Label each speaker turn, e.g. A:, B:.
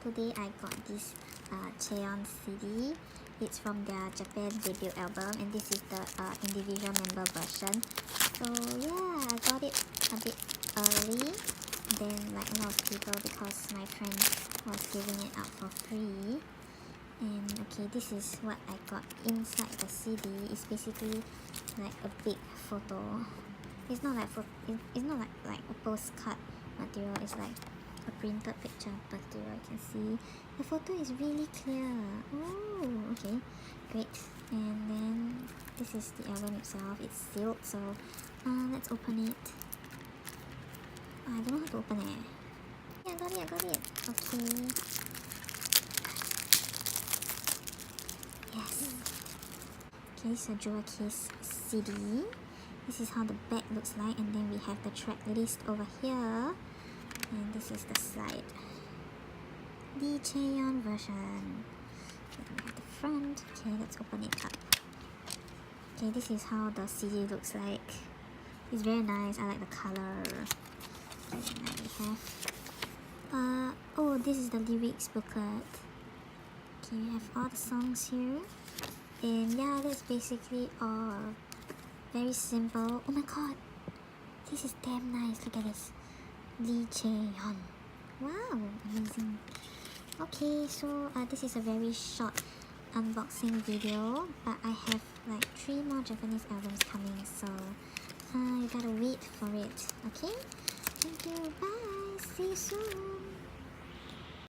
A: today I got this Chaeyeon CD. It's from their Japan debut album, and this is the individual member version. So yeah, I got it a bit early than like a lot of people because my friend was giving it out for free. And okay, this is what I got inside the CD. It's basically like a big photo. It's not like it's not like a postcard material. It's like a printed picture material. You can see the photo is really clear. Oh, okay, great. And then this is the album itself. It's sealed, so let's open it. I don't know how to open it. Yeah, I got it. Okay. Yes. Okay, so jewel case CD. This is how the back looks like, and then we have the track list over here. And this is the side. The Chaeyeon version. Okay, then we have the front. Okay, let's open it up. Okay, this is how the CD looks like. It's very nice. I like the color. And then we have oh, this is the lyrics booklet. Okay, we have all the songs here. And yeah, that's basically all. Very simple. Oh my god, this is damn nice. Look at this. Lee Chaeyeon. Wow, amazing. Okay, so this is a very short unboxing video, but I have like 3 more Japanese albums coming, so you gotta wait for it. Okay, thank you, bye, see you soon.